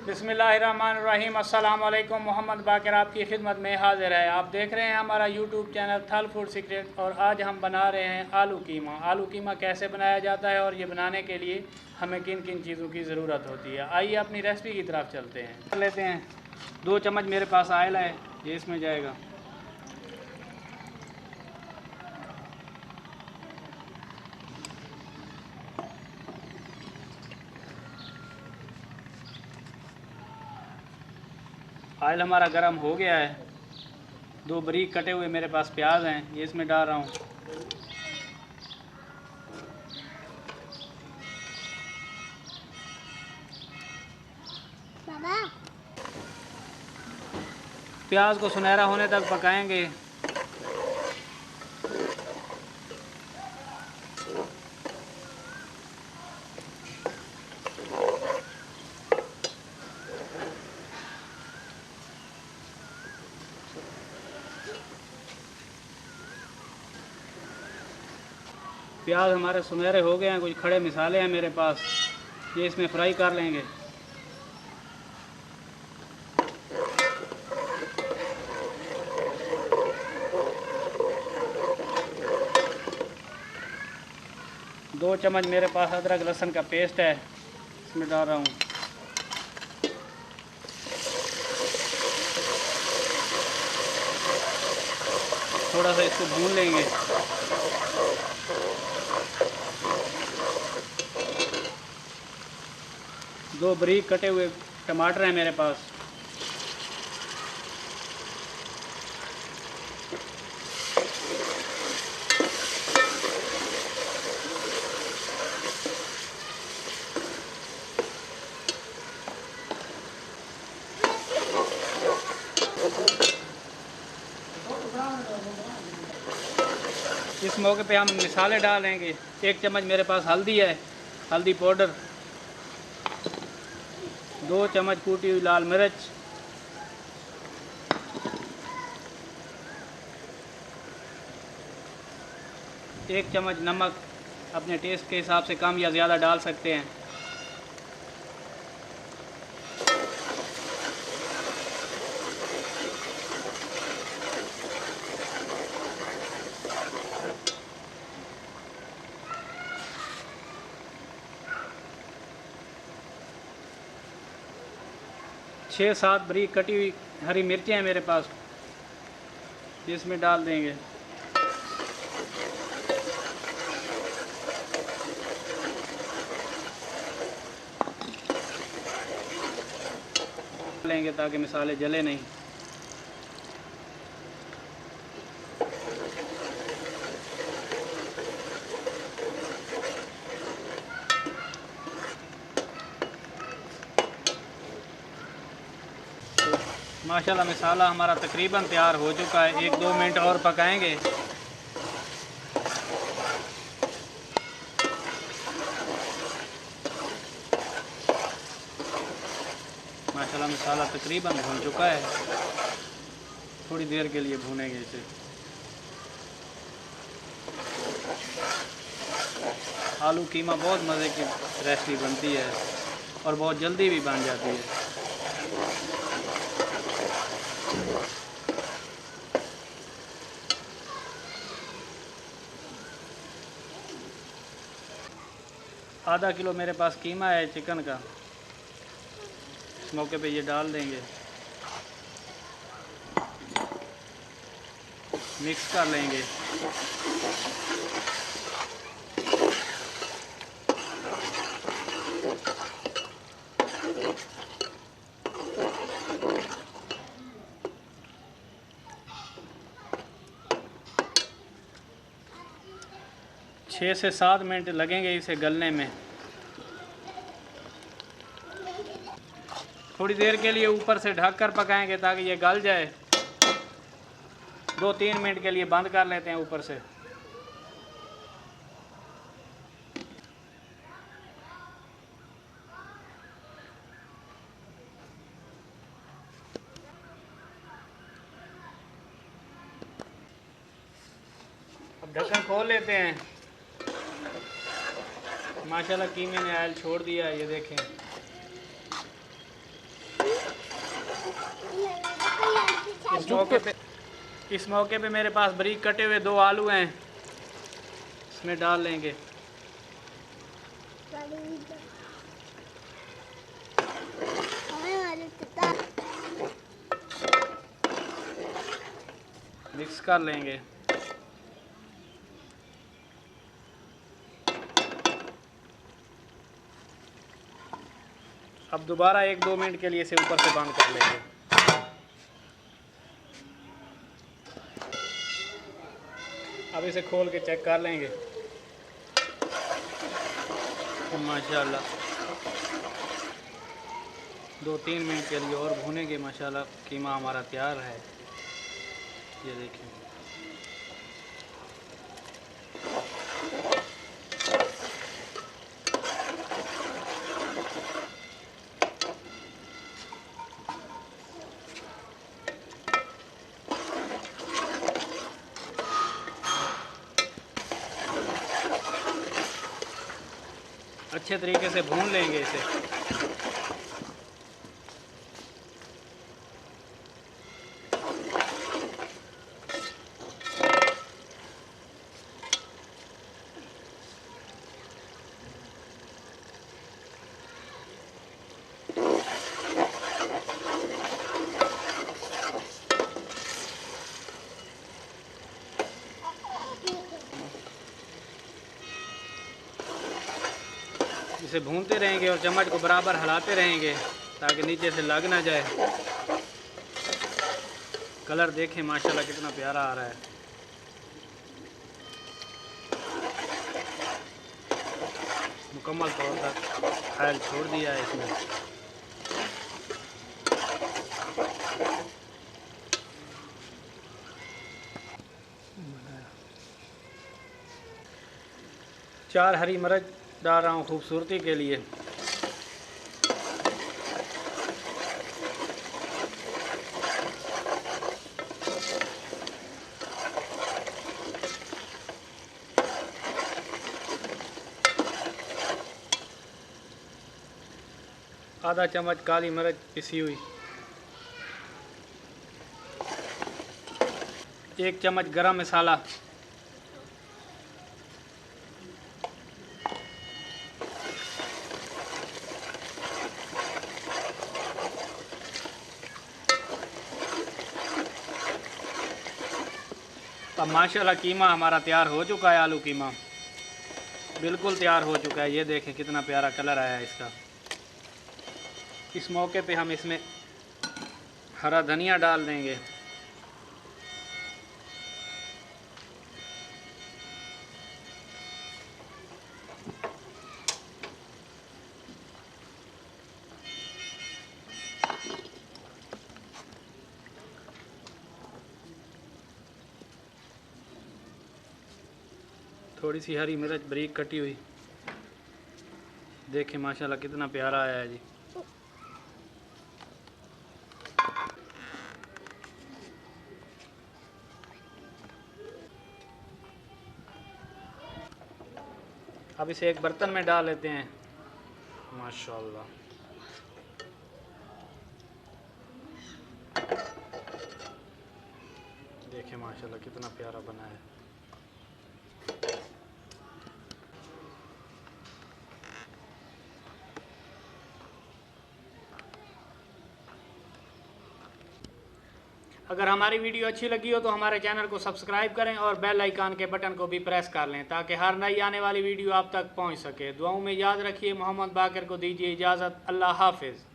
बिस्मिल्लाहिर्रहमानिर्रहीम। अस्सलाम वालेकुम। मोहम्मद बाकर आपकी खिदमत में हाजिर है। आप देख रहे हैं हमारा यूट्यूब चैनल थल फूड सीक्रेट और आज हम बना रहे हैं आलू कीमा। आलू कीमा कैसे बनाया जाता है और ये बनाने के लिए हमें किन किन चीज़ों की ज़रूरत होती है, आइए अपनी रेसिपी की तरफ चलते हैं। कर लेते हैं 2 चम्मच मेरे पास ऑयल है, ये इसमें जाएगा। ऑयल हमारा गर्म हो गया है। 2 बारीक कटे हुए मेरे पास प्याज हैं, ये इसमें डाल रहा हूँ। प्याज को सुनहरा होने तक पकाएंगे। प्याज हमारे सुनहरे हो गए हैं। कुछ खड़े मसाले हैं मेरे पास, ये इसमें फ्राई कर लेंगे। दो चम्मच मेरे पास अदरक लहसुन का पेस्ट है, इसमें डाल रहा हूँ। थोड़ा सा इसको भून लेंगे। दो बारीक कटे हुए टमाटर हैं मेरे पास, इस मौके पे हम मसाले डालेंगे। 1 चम्मच मेरे पास हल्दी है, हल्दी पाउडर। 2 चम्मच कूटी हुई लाल मिर्च। 1 चम्मच नमक, अपने टेस्ट के हिसाब से कम या ज़्यादा डाल सकते हैं। छः 7 बारीक कटी हुई हरी मिर्चें हैं मेरे पास, इसमें डाल देंगे। लेंगे ताकि मसाले जले नहीं। माशाल्लाह मसाला हमारा तकरीबन तैयार हो चुका है। 1-2 मिनट और पकाएंगे। माशाल्लाह मसाला तकरीबन भून चुका है। थोड़ी देर के लिए भूनेंगे इसे। आलू कीमा बहुत मज़े की रेसिपी बनती है और बहुत जल्दी भी बन जाती है। आधा किलो मेरे पास कीमा है चिकन का, इस मौके पे ये डाल देंगे। मिक्स कर लेंगे। छः से 7 मिनट लगेंगे इसे गलने में। थोड़ी देर के लिए ऊपर से ढक कर पकाएंगे ताकि ये गल जाए। 2-3 मिनट के लिए बंद कर लेते हैं ऊपर से। अब ढक्कन खोल लेते हैं। माशाल्लाह कीमे ने ऑयल छोड़ दिया है, ये देखें। इस मौके पे मेरे पास बारीक कटे हुए 2 आलू हैं, इसमें डाल लेंगे। मिक्स कर लेंगे। अब दोबारा 1-2 मिनट के लिए इसे ऊपर से बंद कर लेंगे। अब इसे खोल के चेक कर लेंगे। माशाल्लाह 2-3 मिनट के लिए और भूनेंगे। माशाल्लाह कीमा हमारा तैयार है। ये देखें, अच्छे तरीके से भून लेंगे इसे। इसे भूनते रहेंगे और चम्मच को बराबर हिलाते रहेंगे ताकि नीचे से लग ना जाए। कलर देखें माशाल्लाह कितना प्यारा आ रहा है। मुकम्मल तौर पर फैल छोड़ दिया है इसमें। चार हरी मिर्च डाल रहा हूँ खूबसूरती के लिए। आधा चम्मच काली मिर्च पिसी हुई, 1 चम्मच गरम मसाला, अब माशाल्लाह कीमा हमारा तैयार हो चुका है। आलू कीमा बिल्कुल तैयार हो चुका है। ये देखें कितना प्यारा कलर आया है इसका। इस मौके पे हम इसमें हरा धनिया डाल देंगे। थोड़ी सी हरी मिर्च बारीक कटी हुई। देखें माशाल्लाह कितना प्यारा आया है जी। अब इसे एक बर्तन में डाल लेते हैं। माशाल्लाह देखें माशाल्लाह कितना प्यारा बना है। अगर हमारी वीडियो अच्छी लगी हो तो हमारे चैनल को सब्सक्राइब करें और बेल आइकन के बटन को भी प्रेस कर लें ताकि हर नई आने वाली वीडियो आप तक पहुंच सके। दुआओं में याद रखिए। मोहम्मद बाकर को दीजिए इजाज़त। अल्लाह हाफिज़।